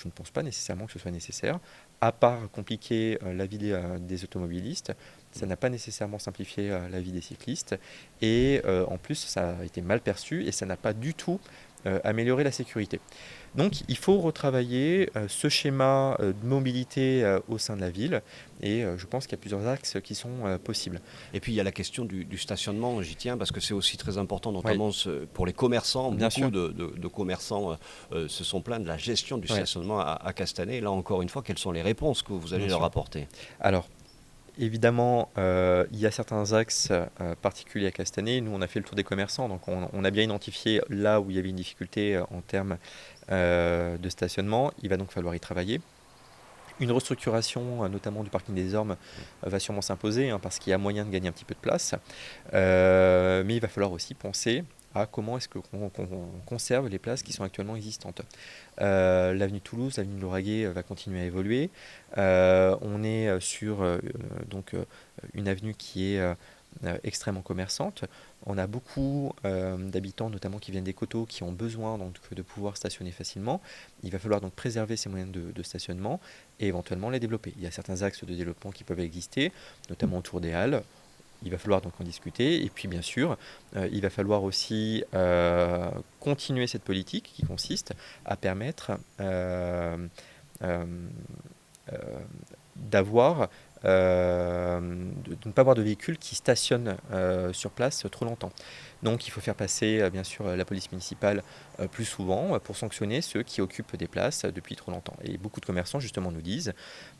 ne pense pas nécessairement que ce soit nécessaire. À part compliquer la vie des automobilistes, ça n'a pas nécessairement simplifié la vie des cyclistes. Et en plus, ça a été mal perçu et ça n'a pas du tout amélioré la sécurité. Donc il faut retravailler ce schéma de mobilité au sein de la ville et je pense qu'il y a plusieurs axes qui sont possibles. Et puis il y a la question du stationnement, j'y tiens parce que c'est aussi très important, notamment pour les commerçants. Beaucoup de commerçants se sont plaints de la gestion du stationnement à Castanet. Là encore une fois, quelles sont les réponses que vous allez leur apporter? Alors, évidemment, il y a certains axes particuliers à Castanet. Nous, on a fait le tour des commerçants, donc on a bien identifié là où il y avait une difficulté en termes de stationnement. Il va donc falloir y travailler. Une restructuration, notamment du parking des Ormes, va sûrement s'imposer, parce qu'il y a moyen de gagner un petit peu de place. Mais il va falloir aussi penser à comment est-ce qu'on conserve les places qui sont actuellement existantes. L'avenue Toulouse, l'avenue de Lauragais va continuer à évoluer. On est sur une avenue qui est extrêmement commerçante. On a beaucoup d'habitants, notamment qui viennent des coteaux, qui ont besoin donc, de pouvoir stationner facilement. Il va falloir donc préserver ces moyens de stationnement et éventuellement les développer. Il y a certains axes de développement qui peuvent exister, notamment autour des halles. Il va falloir donc en discuter. Et puis bien sûr, il va falloir aussi continuer cette politique qui consiste à permettre d'avoir de ne pas avoir de véhicules qui stationnent sur place trop longtemps. Donc il faut faire passer bien sûr la police municipale plus souvent pour sanctionner ceux qui occupent des places depuis trop longtemps. Et beaucoup de commerçants justement nous disent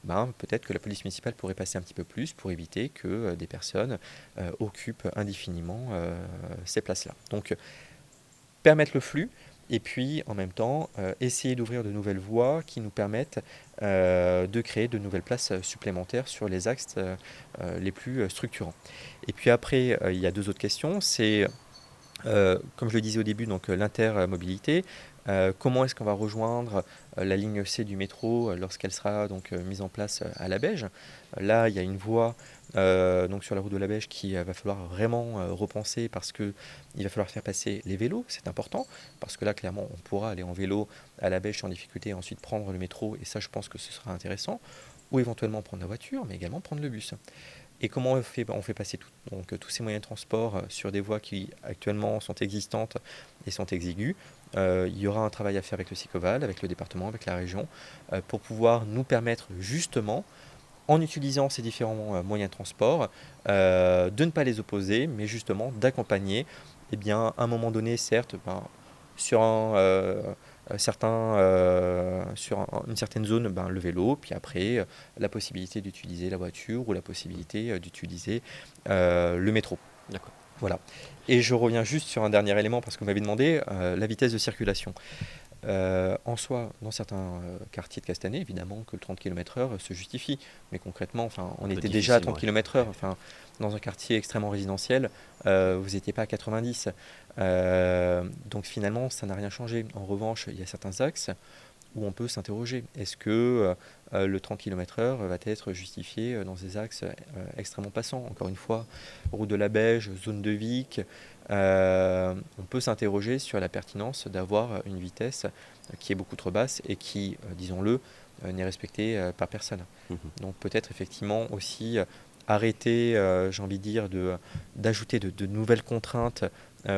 peut-être que la police municipale pourrait passer un petit peu plus pour éviter que des personnes occupent indéfiniment ces places-là. Donc permettre le flux Et puis, en même temps, essayer d'ouvrir de nouvelles voies qui nous permettent de créer de nouvelles places supplémentaires sur les axes les plus structurants. Et puis après, il y a deux autres questions. C'est, comme je le disais au début, donc l'intermobilité. Comment est-ce qu'on va rejoindre la ligne C du métro lorsqu'elle sera donc mise en place à la Beige? Là, il y a une voie donc sur la route de la Beige qui va falloir vraiment repenser parce que il va falloir faire passer les vélos, c'est important, parce que là, clairement, on pourra aller en vélo à la Beige sans difficulté et ensuite prendre le métro, et ça, je pense que ce sera intéressant, ou éventuellement prendre la voiture, mais également prendre le bus. Et comment on fait passer donc, tous ces moyens de transport sur des voies qui actuellement sont existantes et sont exiguës? Il y aura un travail à faire avec le SICOVAL, avec le département, avec la région, pour pouvoir nous permettre justement, en utilisant ces différents moyens de transport, de ne pas les opposer, mais justement d'accompagner, eh bien, à un moment donné, certes, sur une certaine zone, le vélo, puis après, la possibilité d'utiliser la voiture ou la possibilité d'utiliser le métro. D'accord. Voilà. Et je reviens juste sur un dernier élément, parce que vous m'avez demandé la vitesse de circulation. En soi, dans certains quartiers de Castanet, évidemment que le 30 km/h se justifie, mais concrètement, on était déjà à 30 km/h. Dans un quartier extrêmement résidentiel, vous n'étiez pas à 90. Donc finalement, ça n'a rien changé. En revanche, il y a certains axes où on peut s'interroger. Est-ce que le 30 km/h va être justifié dans des axes extrêmement passants? Encore une fois, route de la Beige, zone de Vic, on peut s'interroger sur la pertinence d'avoir une vitesse qui est beaucoup trop basse et qui, disons-le, n'est respectée par personne. Donc peut-être effectivement aussi arrêter, j'ai envie de dire, d'ajouter de nouvelles contraintes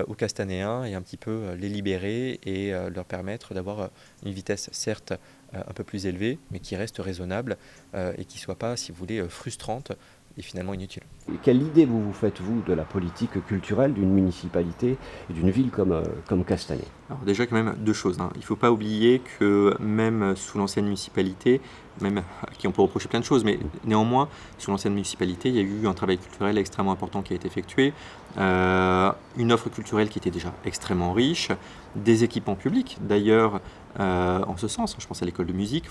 aux Castanéens et un petit peu les libérer et leur permettre d'avoir une vitesse certes un peu plus élevée, mais qui reste raisonnable et qui ne soit pas, si vous voulez, frustrante et finalement inutile. Quelle idée vous vous faites, vous, de la politique culturelle d'une municipalité et d'une ville comme Castanet? Alors déjà quand même deux choses. Il ne faut pas oublier que même sous l'ancienne municipalité, même à qui on peut reprocher plein de choses, mais néanmoins, sous l'ancienne municipalité, il y a eu un travail culturel extrêmement important qui a été effectué, une offre culturelle qui était déjà extrêmement riche, des équipements publics d'ailleurs en ce sens, je pense à l'école de musique,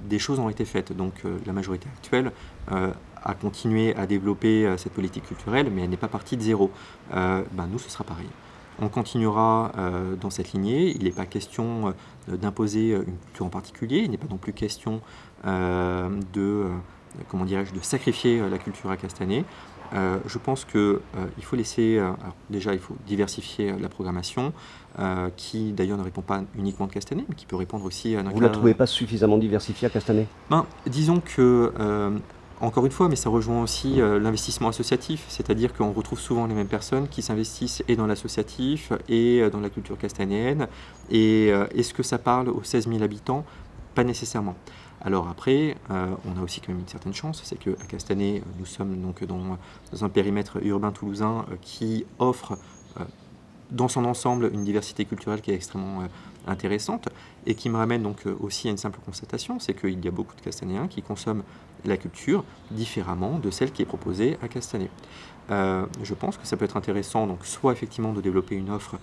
des choses ont été faites. Donc la majorité actuelle a continué à développer cette politique culturelle, mais elle n'est pas partie de zéro. Nous, ce sera pareil. On continuera dans cette lignée. Il n'est pas question d'imposer une culture en particulier. Il n'est pas non plus question de sacrifier la culture à Castanet. Je pense qu'il faut laisser... alors déjà, il faut diversifier la programmation, qui d'ailleurs ne répond pas uniquement de Castanet, mais qui peut répondre aussi à... Vous ne la trouvez pas suffisamment diversifiée à Castanet? Disons que... encore une fois, mais ça rejoint aussi l'investissement associatif, c'est-à-dire qu'on retrouve souvent les mêmes personnes qui s'investissent et dans l'associatif et dans la culture castanéenne. Et est-ce que ça parle aux 16 000 habitants? Pas nécessairement. Alors après, on a aussi quand même une certaine chance, c'est qu'à Castanet, nous sommes donc dans un périmètre urbain toulousain qui offre dans son ensemble une diversité culturelle qui est extrêmement intéressante et qui me ramène donc aussi à une simple constatation, c'est qu'il y a beaucoup de Castanéens qui consomment la culture différemment de celle qui est proposée à Castanet. Je pense que ça peut être intéressant, donc soit effectivement de développer une offre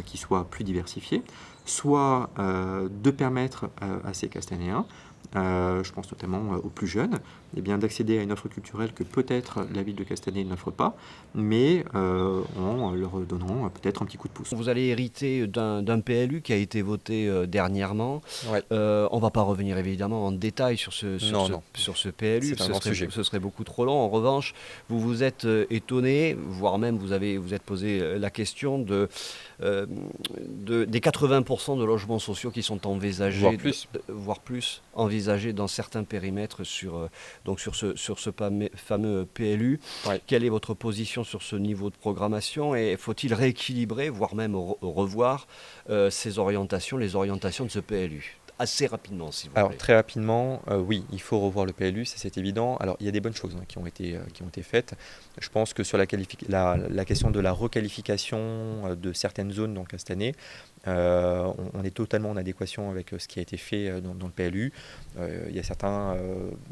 qui soit plus diversifiée, soit de permettre à ces Castanéens, je pense notamment aux plus jeunes, d'accéder à une offre culturelle que peut-être la ville de Castanet n'offre pas, mais en leur donnant peut-être un petit coup de pouce. Vous allez hériter d'un PLU qui a été voté dernièrement. Ouais. On ne va pas revenir évidemment en détail sur ce PLU, ce serait beaucoup trop long. En revanche, vous vous êtes étonné, voire même vous êtes posé la question des 80% de logements sociaux qui sont envisagés, voire plus envisagés dans certains périmètres sur ce fameux PLU. Ouais. Quelle est votre position sur ce niveau de programmation et faut-il rééquilibrer, voire même revoir les orientations de ce PLU assez rapidement, si vous voulez? Alors très rapidement, oui, il faut revoir le PLU, ça c'est évident. Alors il y a des bonnes choses qui ont été faites. Je pense que sur la question de la requalification de certaines zones dans Castanet, on est totalement en adéquation avec ce qui a été fait dans le PLU. Il y a certains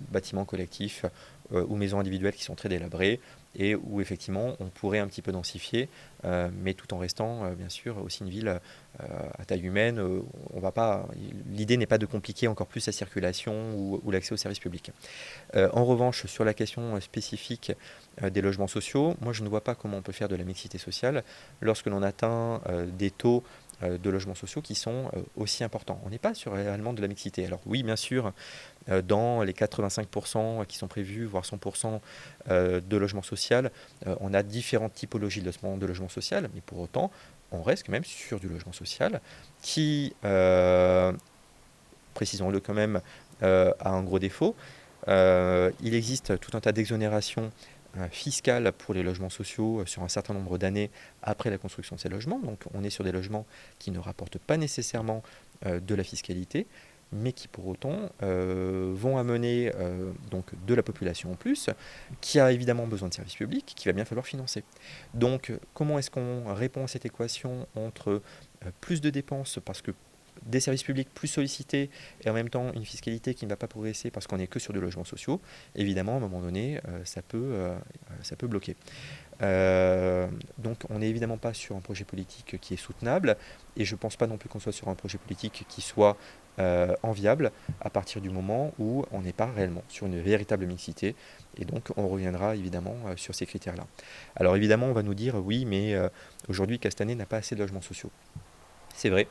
bâtiments collectifs ou maisons individuelles qui sont très délabrés. et où effectivement on pourrait un petit peu densifier, mais tout en restant bien sûr aussi une ville à taille humaine. L'idée n'est pas de compliquer encore plus la circulation ou l'accès aux services publics. En revanche, sur la question spécifique des logements sociaux, moi je ne vois pas comment on peut faire de la mixité sociale lorsque l'on atteint des taux de logements sociaux qui sont aussi importants. On n'est pas sur réellement de la mixité. Alors oui, bien sûr, dans les 85% qui sont prévus, voire 100% de logements sociaux, on a différentes typologies de logements sociaux, mais pour autant, on reste quand même sur du logement social qui, précisons-le quand même, a un gros défaut. Il existe tout un tas d'exonérations fiscales pour les logements sociaux sur un certain nombre d'années après la construction de ces logements. Donc on est sur des logements qui ne rapportent pas nécessairement de la fiscalité, mais qui pour autant vont amener donc de la population en plus, qui a évidemment besoin de services publics, qu'il va bien falloir financer. Donc comment est-ce qu'on répond à cette équation entre plus de dépenses parce que des services publics plus sollicités et en même temps une fiscalité qui ne va pas progresser parce qu'on n'est que sur des logements sociaux, évidemment à un moment donné ça peut bloquer. Donc on n'est évidemment pas sur un projet politique qui est soutenable et je ne pense pas non plus qu'on soit sur un projet politique qui soit enviable à partir du moment où on n'est pas réellement sur une véritable mixité et donc on reviendra évidemment sur ces critères-là. Alors évidemment on va nous dire oui mais aujourd'hui Castanet n'a pas assez de logements sociaux. C'est vrai,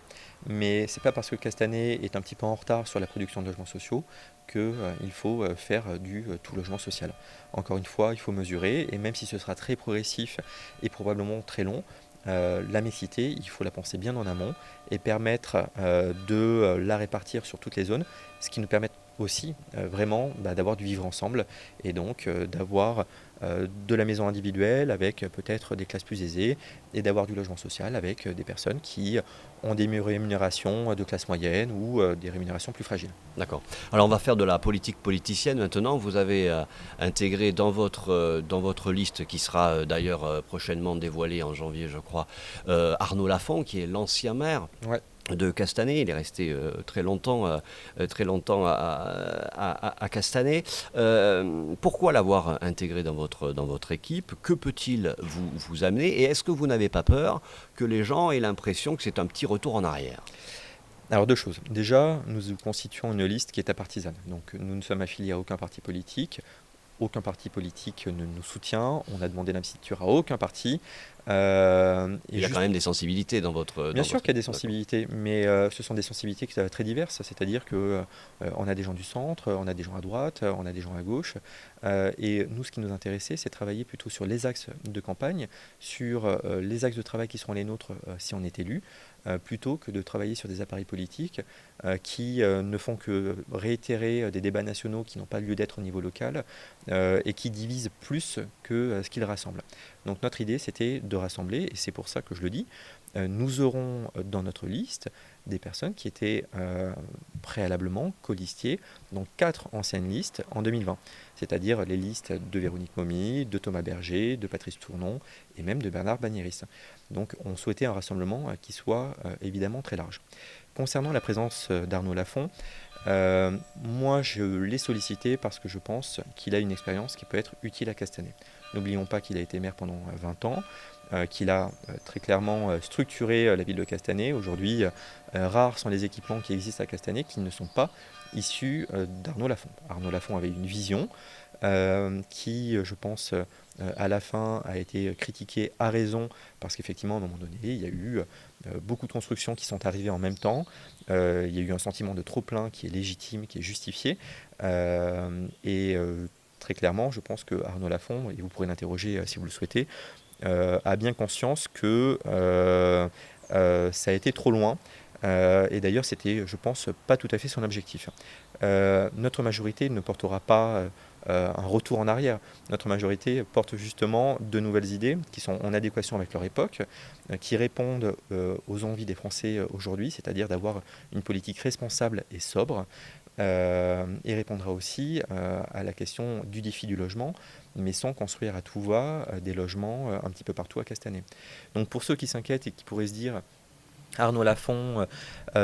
mais c'est pas parce que Castanet est un petit peu en retard sur la production de logements sociaux qu'il faut faire du tout logement social. Encore une fois, il faut mesurer, et même si ce sera très progressif et probablement très long, la mixité, il faut la penser bien en amont et permettre de la répartir sur toutes les zones, ce qui nous permet aussi vraiment d'avoir du vivre ensemble et donc d'avoir de la maison individuelle avec peut-être des classes plus aisées et d'avoir du logement social avec des personnes qui ont des rémunérations de classe moyenne ou des rémunérations plus fragiles. D'accord. Alors on va faire de la politique politicienne maintenant. Vous avez intégré dans votre liste, qui sera d'ailleurs prochainement dévoilée en janvier je crois, Arnaud Lafont qui est l'ancien maire. Ouais. De Castanet, il est resté très longtemps à Castanet. Pourquoi l'avoir intégré dans votre équipe? Que peut-il vous amener? Et est-ce que vous n'avez pas peur que les gens aient l'impression que c'est un petit retour en arrière? Alors deux choses. Déjà, nous constituons une liste qui est apartisane. Donc nous ne sommes affiliés à aucun parti politique. Aucun parti politique ne nous soutient. On a demandé l'investiture à aucun parti. Il y a quand même des sensibilités dans votre... Bien sûr qu'il y a des sensibilités, mais ce sont des sensibilités qui sont très diverses. C'est-à-dire qu'on a des gens du centre, on a des gens à droite, on a des gens à gauche. Et nous, ce qui nous intéressait, c'est travailler plutôt sur les axes de campagne, sur les axes de travail qui seront les nôtres si on est élu, plutôt que de travailler sur des appareils politiques qui ne font que réitérer des débats nationaux qui n'ont pas lieu d'être au niveau local et qui divisent plus que ce qu'ils rassemblent. Donc notre idée, c'était de rassembler, et c'est pour ça que je le dis, nous aurons dans notre liste des personnes qui étaient préalablement colistiers dans 4 anciennes listes en 2020, c'est-à-dire les listes de Véronique Momy, de Thomas Berger, de Patrice Tournon et même de Bernard Bagnéris. Donc on souhaitait un rassemblement qui soit évidemment très large. Concernant la présence d'Arnaud Lafont, moi je l'ai sollicité parce que je pense qu'il a une expérience qui peut être utile à Castanet. N'oublions pas qu'il a été maire pendant 20 ans, qu'il a très clairement structuré la ville de Castanet. Aujourd'hui, rares sont les équipements qui existent à Castanet qui ne sont pas issus d'Arnaud Lafont. Arnaud Lafont avait une vision qui, je pense, à la fin a été critiquée à raison parce qu'effectivement, à un moment donné, il y a eu beaucoup de constructions qui sont arrivées en même temps. Il y a eu un sentiment de trop-plein qui est légitime, qui est justifié. Très clairement, je pense que Arnaud Lafont, et vous pourrez l'interroger si vous le souhaitez, a bien conscience que ça a été trop loin. Et d'ailleurs, c'était, je pense, pas tout à fait son objectif. Notre majorité ne portera pas un retour en arrière. Notre majorité porte justement de nouvelles idées qui sont en adéquation avec leur époque, qui répondent aux envies des Français aujourd'hui, c'est-à-dire d'avoir une politique responsable et sobre, et répondra aussi à la question du défi du logement, mais sans construire à tout va des logements un petit peu partout à Castanet. Donc pour ceux qui s'inquiètent et qui pourraient se dire Arnaud Lafont,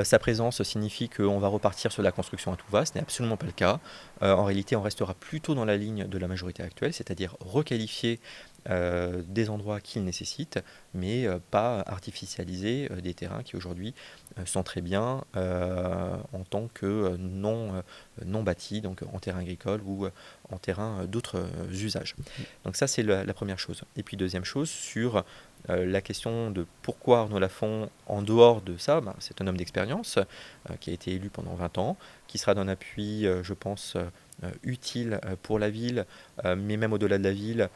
sa présence signifie qu'on va repartir sur la construction à tout va. Ce n'est absolument pas le cas. En réalité, on restera plutôt dans la ligne de la majorité actuelle, c'est-à-dire requalifier des endroits qu'ils nécessitent, mais pas artificialiser des terrains qui aujourd'hui sont très bien en tant que non bâtis, donc en terrain agricole ou en terrain d'autres usages. Donc ça, c'est la première chose. Et puis deuxième chose, sur la question de pourquoi Arnaud Lafont, en dehors de ça, c'est un homme d'expérience qui a été élu pendant 20 ans, qui sera d'un appui, je pense, utile pour la ville, mais même au-delà de la ville,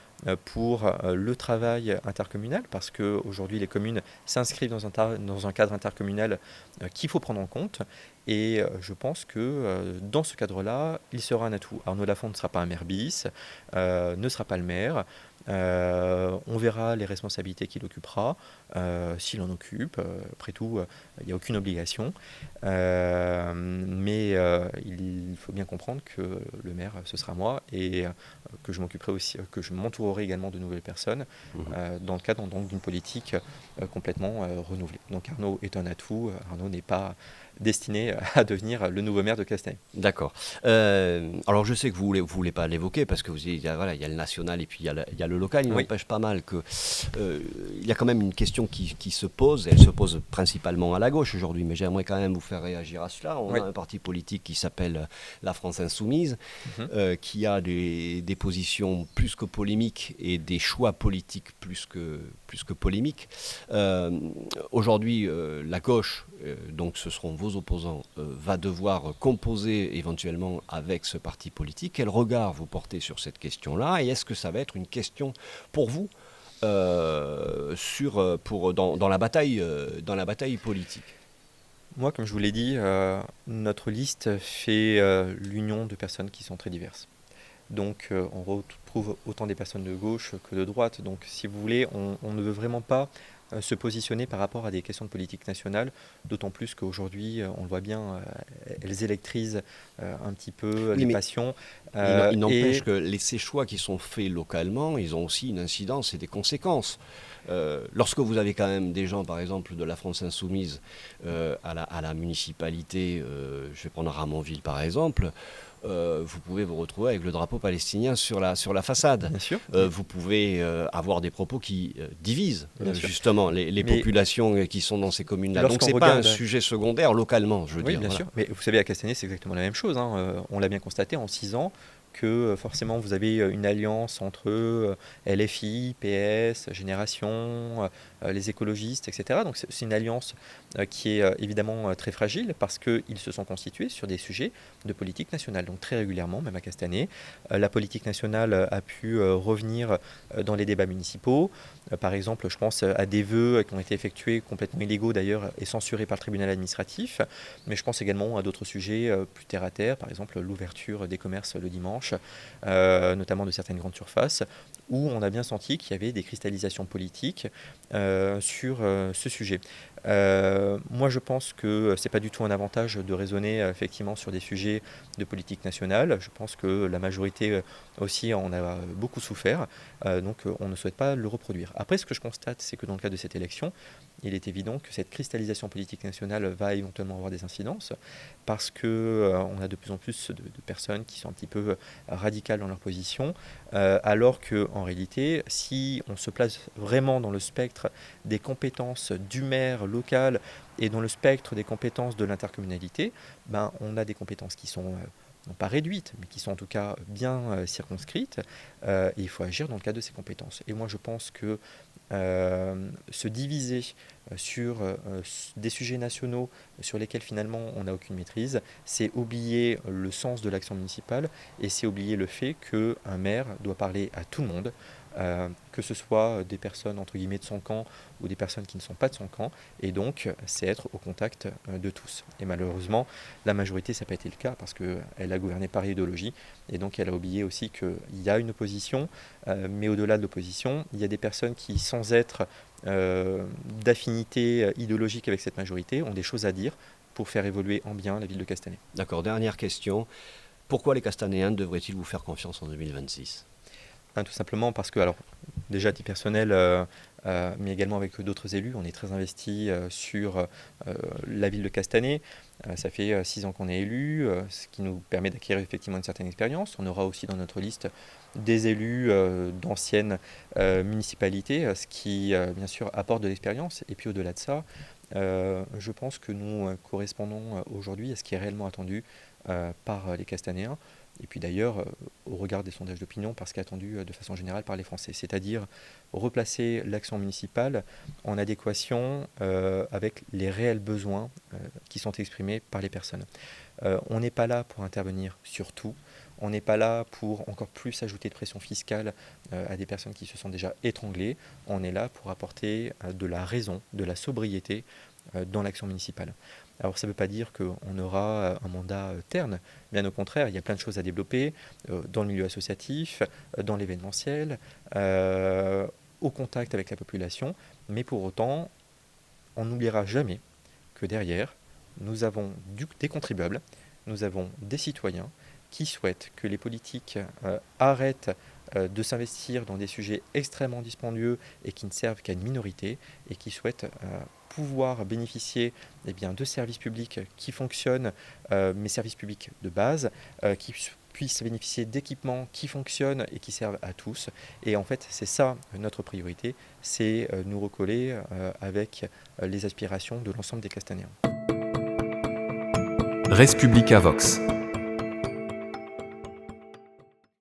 pour le travail intercommunal, parce qu'aujourd'hui les communes s'inscrivent dans un cadre intercommunal qu'il faut prendre en compte. Et je pense que dans ce cadre-là, il sera un atout. Arnaud Lafont ne sera pas un maire bis, ne sera pas le maire. On verra les responsabilités qu'il occupera, s'il en occupe. Après tout, il n'y a aucune obligation. Mais il faut bien comprendre que le maire, ce sera moi, et que je m'occuperai aussi, que je m'entourerai également de nouvelles personnes dans le cadre donc, d'une politique complètement renouvelée. Donc Arnaud est un atout. Arnaud n'est pas destiné à devenir le nouveau maire de Castanet. D'accord. Alors je sais que vous voulez pas l'évoquer parce que il y a le national et puis il y a le local. Il n'empêche pas mal que il y a quand même une question qui se pose. Elle se pose principalement à la gauche aujourd'hui, mais j'aimerais quand même vous faire réagir à cela. On a un parti politique qui s'appelle la France Insoumise, qui a des positions plus que polémiques et des choix politiques plus que polémiques. Aujourd'hui, la gauche, donc ce seront vos opposants, va devoir composer éventuellement avec ce parti politique. Quel regard vous portez sur cette question-là, et est-ce que ça va être une question pour vous dans la bataille politique? Moi, comme je vous l'ai dit, notre liste fait l'union de personnes qui sont très diverses. Donc on retrouve autant des personnes de gauche que de droite. Donc si vous voulez, on ne veut vraiment pas se positionner par rapport à des questions de politique nationale, d'autant plus qu'aujourd'hui, on le voit bien, elles électrisent un petit peu les passions. Il n'empêche que ces choix qui sont faits localement, ils ont aussi une incidence et des conséquences. Lorsque vous avez quand même des gens, par exemple, de la France Insoumise à la municipalité, je vais prendre Ramonville par exemple, vous pouvez vous retrouver avec le drapeau palestinien sur la façade. Bien sûr. Vous pouvez avoir des propos qui divisent justement les populations qui sont dans ces communes-là. Donc c'est pas un sujet secondaire localement, je veux dire. Oui, bien sûr. Mais vous savez, à Castanet, c'est exactement la même chose. On l'a bien constaté en 6 ans, que forcément vous avez une alliance entre LFI, PS, Génération, les écologistes, etc. Donc c'est une alliance qui est évidemment très fragile parce qu'ils se sont constitués sur des sujets de politique nationale. Donc très régulièrement, même à Castanet, la politique nationale a pu revenir dans les débats municipaux. Par exemple, je pense à des vœux qui ont été effectués complètement illégaux d'ailleurs et censurés par le tribunal administratif. Mais je pense également à d'autres sujets plus terre à terre, par exemple l'ouverture des commerces le dimanche, notamment de certaines grandes surfaces, où on a bien senti qu'il y avait des cristallisations politiques sur ce sujet. Moi, je pense que ce n'est pas du tout un avantage de raisonner effectivement sur des sujets de politique nationale. Je pense que la majorité aussi en a beaucoup souffert, donc on ne souhaite pas le reproduire. Après, ce que je constate, c'est que dans le cadre de cette élection, il est évident que cette cristallisation politique nationale va éventuellement avoir des incidences, parce qu'on a de plus en plus de personnes qui sont un petit peu radicales dans leur position, alors qu'en réalité, si on se place vraiment dans le spectre des compétences du maire local et dans le spectre des compétences de l'intercommunalité, on a des compétences qui sont non pas réduites, mais qui sont en tout cas bien circonscrites, et il faut agir dans le cadre de ces compétences. Et moi, je pense que se diviser sur des sujets nationaux sur lesquels finalement on n'a aucune maîtrise, c'est oublier le sens de l'action municipale et c'est oublier le fait qu'un maire doit parler à tout le monde, que ce soit des personnes entre guillemets de son camp ou des personnes qui ne sont pas de son camp, et donc c'est être au contact de tous. Et malheureusement, la majorité, ça n'a pas été le cas parce qu'elle a gouverné par idéologie, et donc elle a oublié aussi qu'il y a une opposition, mais au-delà de l'opposition, il y a des personnes qui, sans être d'affinité idéologique avec cette majorité, ont des choses à dire pour faire évoluer en bien la ville de Castanet. D'accord, dernière question. Pourquoi les Castanéens devraient-ils vous faire confiance en 2026 ? Tout simplement parce que, alors, déjà à titre personnel, mais également avec d'autres élus, on est très investi sur la ville de Castanet. Ça fait 6 ans qu'on est élu, ce qui nous permet d'acquérir effectivement une certaine expérience. On aura aussi dans notre liste des élus d'anciennes municipalités, ce qui bien sûr apporte de l'expérience. Et puis au-delà de ça, je pense que nous correspondons aujourd'hui à ce qui est réellement attendu par les Castanéens. Et puis d'ailleurs, au regard des sondages d'opinion, par ce qui est attendu de façon générale par les Français, c'est-à-dire replacer l'action municipale en adéquation avec les réels besoins qui sont exprimés par les personnes. On n'est pas là pour intervenir sur tout, on n'est pas là pour encore plus ajouter de pression fiscale à des personnes qui se sont déjà étranglées, on est là pour apporter de la raison, de la sobriété dans l'action municipale. Alors ça ne veut pas dire qu'on aura un mandat terne, bien au contraire, il y a plein de choses à développer dans le milieu associatif, dans l'événementiel, au contact avec la population, mais pour autant, on n'oubliera jamais que derrière, nous avons des contribuables, nous avons des citoyens qui souhaitent que les politiques arrêtent de s'investir dans des sujets extrêmement dispendieux et qui ne servent qu'à une minorité et qui souhaitent pouvoir bénéficier de services publics qui fonctionnent, mais services publics de base, qui puissent bénéficier d'équipements qui fonctionnent et qui servent à tous. Et en fait, c'est ça notre priorité, c'est nous recoller avec les aspirations de l'ensemble des Castanéens. Res Publica Vox.